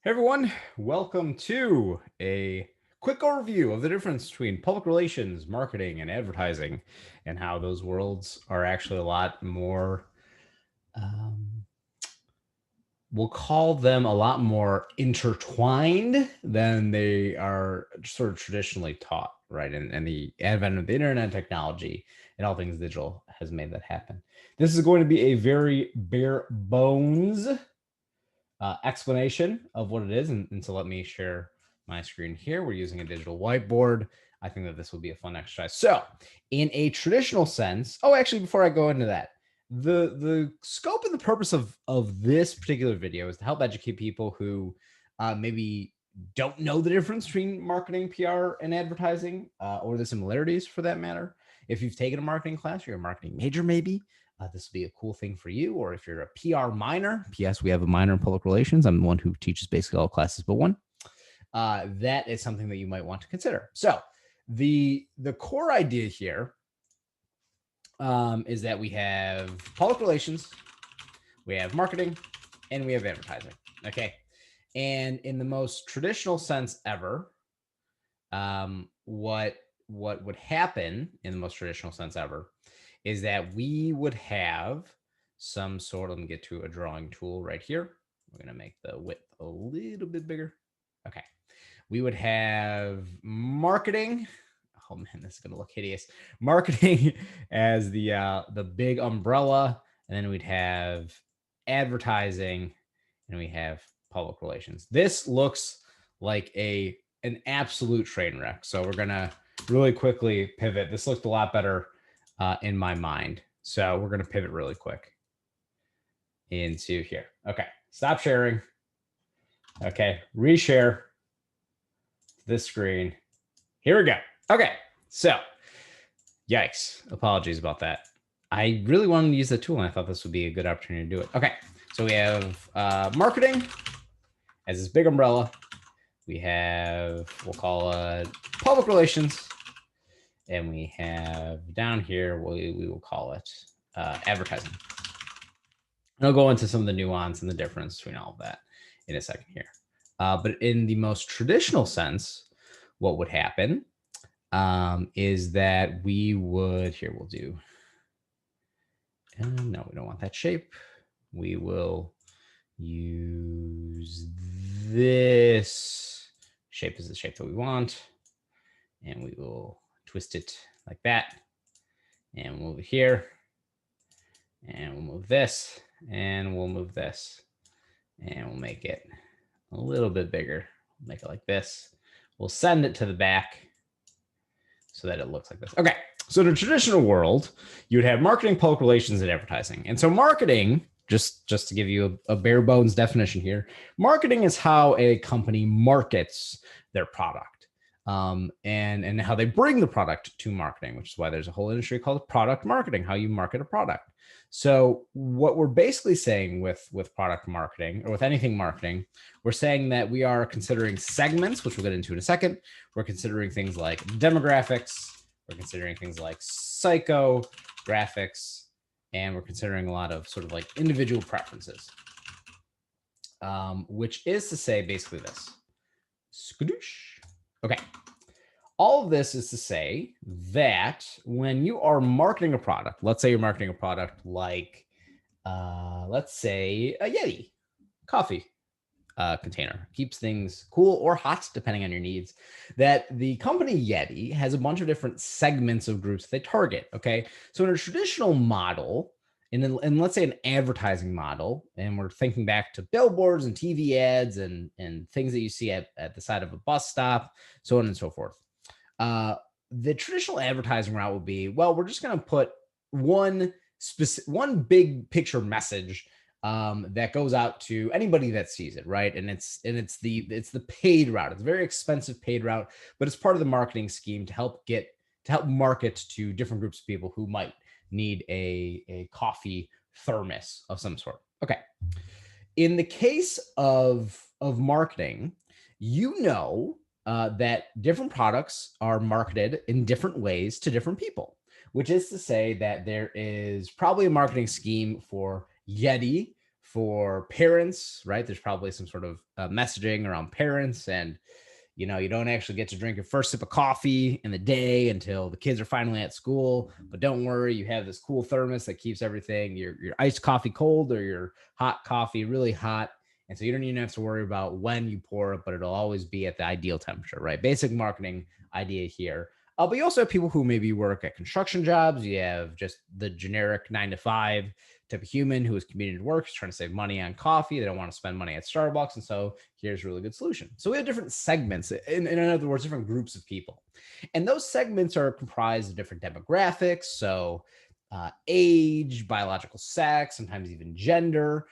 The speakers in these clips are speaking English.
Hey everyone, welcome to a quick overview of the difference between public relations, marketing, and advertising, and how those worlds are actually a lot more, um, we'll call them a lot more intertwined than they are sort of traditionally taught, right? And the advent of the internet technology and all things digital has made that happen. This is going to be a very bare bones explanation of what it is. And so let me share my screen here. We're using a digital whiteboard. I think that this will be a fun exercise. So in a traditional sense, actually, before I go into that, the scope and the purpose of this particular video is to help educate people who maybe don't know the difference between marketing, PR, and advertising, or the similarities for that matter. If you've taken a marketing class, you're a marketing major, maybe this will be a cool thing for you. Or if you're a PR minor, P.S., we have a minor in public relations. I'm the one who teaches basically all classes but one. That is something that you might want to consider. So the core idea here is that we have public relations, we have marketing, and we have advertising. Okay. And in the most traditional sense ever, what would happen in the most traditional sense ever is that we would have some sort of, let me get to a drawing tool right here. We're going to make the width a little bit bigger. Okay. We would have marketing. Oh man, this is going to look hideous. Marketing as the big umbrella. And then we'd have advertising and we have public relations. This looks like an absolute train wreck. So we're going to really quickly pivot. This looked a lot better in my mind. So we're going to pivot really quick into here. Okay. Stop sharing. Okay. Reshare this screen. Here we go. Okay. So, yikes. Apologies about that. I really wanted to use the tool and I thought this would be a good opportunity to do it. Okay. So we have marketing as this big umbrella. We have, we'll call it public relations. And we have down here, we will call it advertising. And I'll go into some of the nuance and the difference between all of that in a second here. But in the most traditional sense, what would happen is that we would, here we'll do, no, we don't want that shape. We will use this shape as the shape that we want. And we will twist it like that. And we'll move it here. And we'll move this. And we'll move this. And we'll make it a little bit bigger. Make it like this. We'll send it to the back so that it looks like this. Okay. So in a traditional world, you would have marketing, public relations, and advertising. And so marketing, just to give you a bare bones definition here, marketing is how a company markets their product. And how they bring the product to marketing, which is why there's a whole industry called product marketing, how you market a product. So what we're basically saying with product marketing, or with anything marketing, we're saying that we are considering segments, which we'll get into in a second. We're considering things like demographics. We're considering things like psychographics, and we're considering a lot of sort of like individual preferences, which is to say basically this. Skadoosh. Okay. All of this is to say that when you are marketing a product, let's say you're marketing a product like, let's say a Yeti coffee container, keeps things cool or hot depending on your needs, that the company Yeti has a bunch of different segments of groups they target. Okay. So in a traditional model, and let's say an advertising model, and we're thinking back to billboards and TV ads and things that you see at the side of a bus stop, so on and so forth. The traditional advertising route would be, well, we're just going to put one big picture message that goes out to anybody that sees it, right? And it's the paid route. It's a very expensive paid route, but it's part of the marketing scheme to help market to different groups of people who might need a coffee thermos of some sort. Okay. In the case of marketing, that different products are marketed in different ways to different people, which is to say that there is probably a marketing scheme for Yeti for parents, right? There's probably some sort of messaging around parents, and you know, you don't actually get to drink your first sip of coffee in the day until the kids are finally at school. But don't worry, you have this cool thermos that keeps everything, your iced coffee cold or your hot coffee really hot. And so you don't even have to worry about when you pour it, but it'll always be at the ideal temperature, right? Basic marketing idea here. But you also have people who maybe work at construction jobs. You have just the generic 9 to 5 type of human who is commuting to work, is trying to save money on coffee. They don't want to spend money at Starbucks. And so here's a really good solution. So we have different segments, in other words, different groups of people. And those segments are comprised of different demographics. So age, biological sex, sometimes even gender,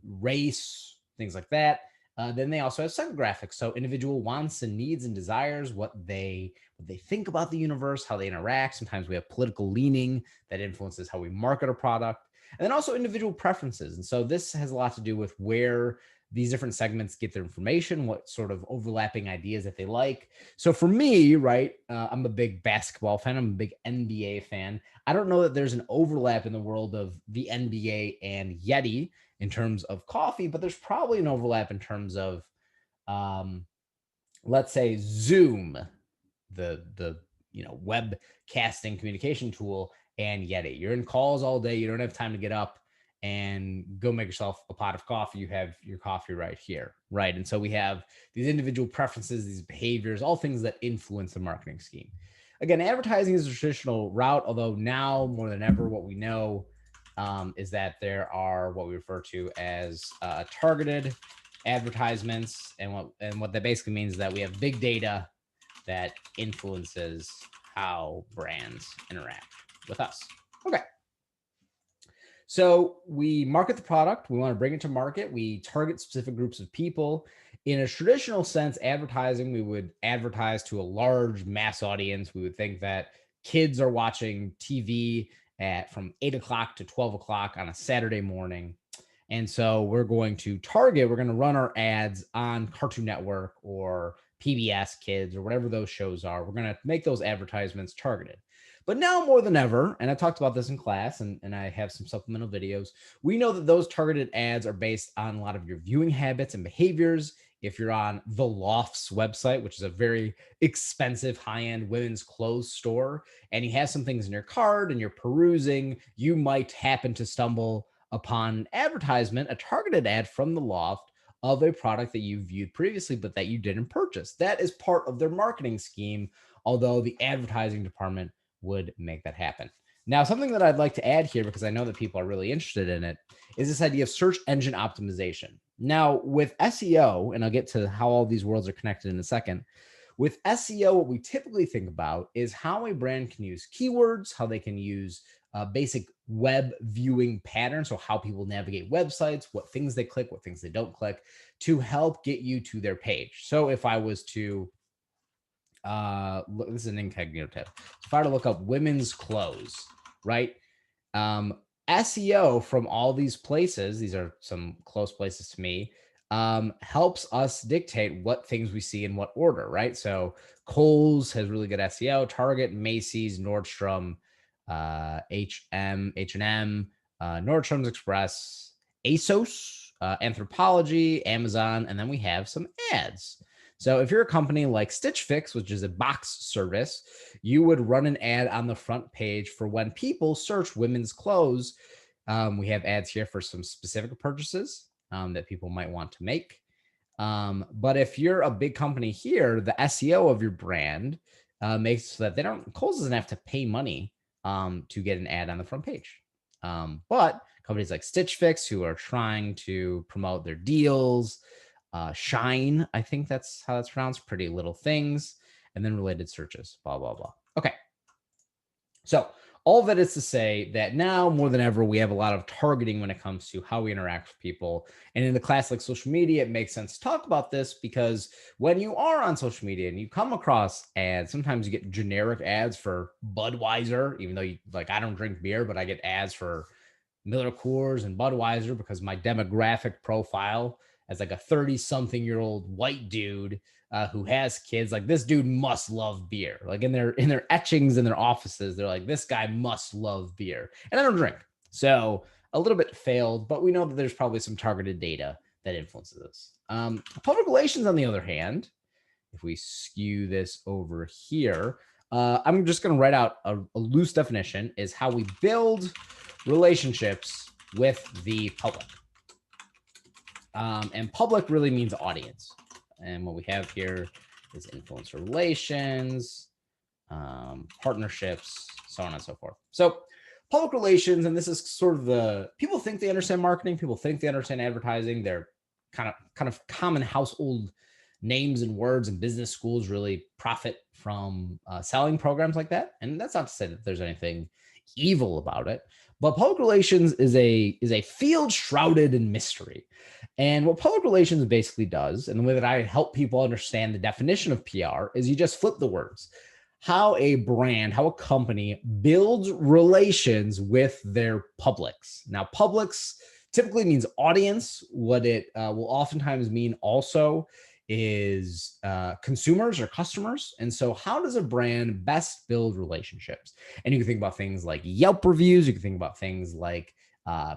race, things like that. Then they also have psychographics, so individual wants and needs and desires, what they think about the universe, how they interact. Sometimes we have political leaning that influences how we market a product, and then also individual preferences. And so this has a lot to do with where these different segments get their information, what sort of overlapping ideas that they like. So for me, right, I'm a big basketball fan. I'm a big NBA fan. I don't know that there's an overlap in the world of the NBA and Yeti in terms of coffee, but there's probably an overlap in terms of, um, let's say, Zoom, the webcasting communication tool, and Yeti. You're in calls all day. You don't have time to get up and go make yourself a pot of coffee. You have your coffee right here, right? And so we have these individual preferences, these behaviors, all things that influence the marketing scheme. Again, advertising is a traditional route, although now more than ever, what we know is that there are what we refer to as targeted advertisements, and what that basically means is that we have big data that influences how brands interact with us. Okay. So we market the product. We want to bring it to market. We target specific groups of people. In a traditional sense, advertising, we would advertise to a large mass audience. We would think that kids are watching TV at from 8 o'clock to 12 o'clock on a Saturday morning. And so we're going to run our ads on Cartoon Network or PBS Kids or whatever those shows are. We're going to make those advertisements targeted. But now more than ever, and I talked about this in class, and I have some supplemental videos, we know that those targeted ads are based on a lot of your viewing habits and behaviors. If you're on The Loft's website, which is a very expensive high-end women's clothes store, and you have some things in your cart and you're perusing, you might happen to stumble upon advertisement, a targeted ad from The Loft of a product that you viewed previously, but that you didn't purchase. That is part of their marketing scheme, although the advertising department would make that happen. Now, something that I'd like to add here, because I know that people are really interested in it, is this idea of search engine optimization. Now, with SEO, and I'll get to how all these worlds are connected in a second, with SEO, what we typically think about is how a brand can use keywords, how they can use basic web viewing patterns, so how people navigate websites, what things they click, what things they don't click, to help get you to their page. So if I was to this is an incognito tab. So if I were to look up women's clothes, right? SEO from all these places, these are some close places to me, helps us dictate what things we see in what order, right? So Kohl's has really good SEO, Target, Macy's, Nordstrom, H&M, Nordstrom's Express, ASOS, Anthropologie, Amazon, and then we have some ads. So if you're a company like Stitch Fix, which is a box service, you would run an ad on the front page for when people search women's clothes. We have ads here for some specific purchases that people might want to make. But if you're a big company here, the SEO of your brand makes so that Kohl's doesn't have to pay money to get an ad on the front page. But companies like Stitch Fix, who are trying to promote their deals, Shine, I think that's how that's pronounced, Pretty Little Things, and then related searches, blah, blah, blah. Okay. So all of that is to say that now more than ever, we have a lot of targeting when it comes to how we interact with people. And in the class like social media, it makes sense to talk about this because when you are on social media and you come across ads, sometimes you get generic ads for Budweiser, even though I don't drink beer, but I get ads for Miller Coors and Budweiser because my demographic profile as like a 30-something-year-old white dude who has kids, like this dude must love beer. Like in their etchings in their offices, they're like, this guy must love beer. And I don't drink. So a little bit failed, but we know that there's probably some targeted data that influences this. Public relations, on the other hand, if we skew this over here, I'm just going to write out a loose definition is how we build relationships with the public. And public really means audience. And what we have here is influencer relations, partnerships, so on and so forth. So public relations, and this is sort of the, people think they understand marketing, people think they understand advertising. They're kind of common household names and words, and business schools really profit from selling programs like that. And that's not to say that there's anything evil about it, but public relations is a field shrouded in mystery. And what public relations basically does, and the way that I help people understand the definition of PR, is you just flip the words. How a brand, how a company builds relations with their publics. Now, publics typically means audience. What it will oftentimes mean also is consumers or customers. And so how does a brand best build relationships? And you can think about things like Yelp reviews. You can think about things like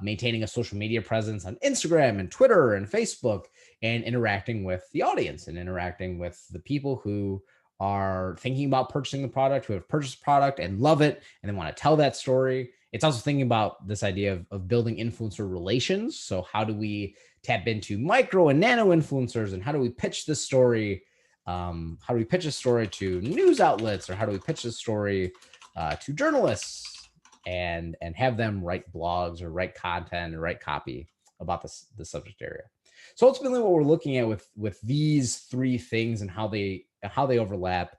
maintaining a social media presence on Instagram and Twitter and Facebook, and interacting with the audience and interacting with the people who are thinking about purchasing the product, who have purchased the product and love it, and they want to tell that story. It's also thinking about this idea of building influencer relations. So how do we tap into micro and nano influencers, and how do we pitch this story? How do we pitch a story to news outlets, or how do we pitch this story to journalists and have them write blogs or write content or write copy about the subject area? So ultimately, what we're looking at with these three things and how they overlap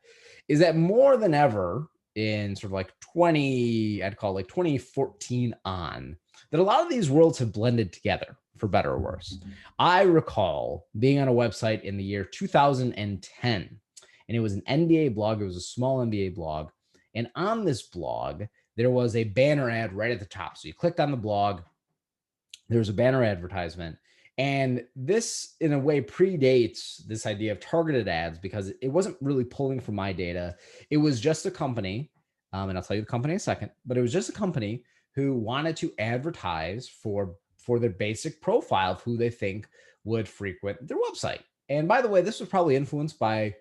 is that more than ever in sort of like 2014 on, that a lot of these worlds have blended together, for better or worse. I recall being on a website in the year 2010, and it was an NBA blog. It was a small NBA blog. And on this blog, there was a banner ad right at the top. So you clicked on the blog, there was a banner advertisement. And this, in a way, predates this idea of targeted ads, because it wasn't really pulling from my data. It was just a company, and I'll tell you the company in a second, but it was just a company who wanted to advertise for their basic profile of who they think would frequent their website. And by the way, this was probably influenced by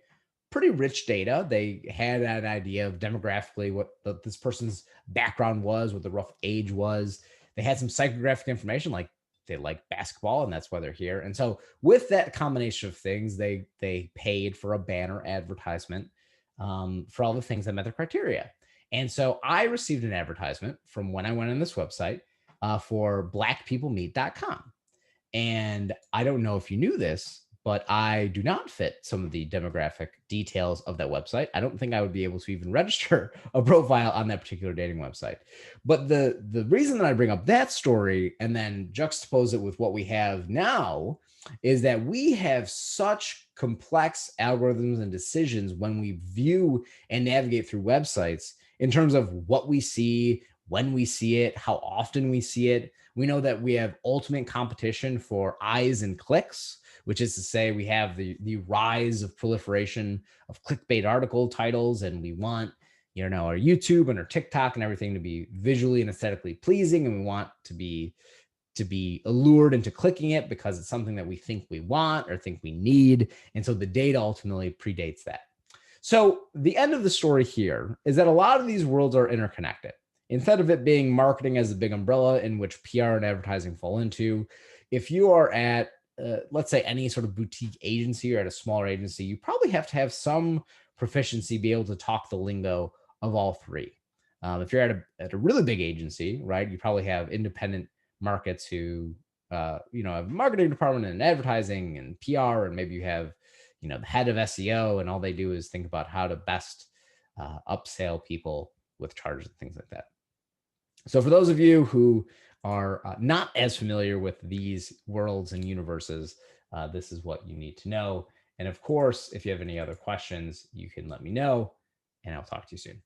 pretty rich data. They had an idea of demographically what this person's background was, what the rough age was. They had some psychographic information, like they like basketball and that's why they're here. And so with that combination of things, they paid for a banner advertisement for all the things that met their criteria. And so I received an advertisement from when I went on this website for blackpeoplemeet.com. And I don't know if you knew this, but I do not fit some of the demographic details of that website. I don't think I would be able to even register a profile on that particular dating website. But the reason that I bring up that story and then juxtapose it with what we have now is that we have such complex algorithms and decisions when we view and navigate through websites in terms of what we see, when we see it, how often we see it. We know that we have ultimate competition for eyes and clicks, which is to say we have the rise of proliferation of clickbait article titles, and we want, our YouTube and our TikTok and everything to be visually and aesthetically pleasing, and we want to be allured into clicking it because it's something that we think we want or think we need. And so the data ultimately predates that. So the end of the story here is that a lot of these worlds are interconnected. Instead of it being marketing as a big umbrella in which PR and advertising fall into, if you are at let's say any sort of boutique agency or at a smaller agency, you probably have to have some proficiency, be able to talk the lingo of all three. If you're at a really big agency, right, you probably have independent markets who, have a marketing department and advertising and PR, and maybe you have, the head of SEO, and all they do is think about how to best upsell people with charges and things like that. So for those of you who are not as familiar with these worlds and universes, this is what you need to know. And of course, if you have any other questions, you can let me know, and I'll talk to you soon.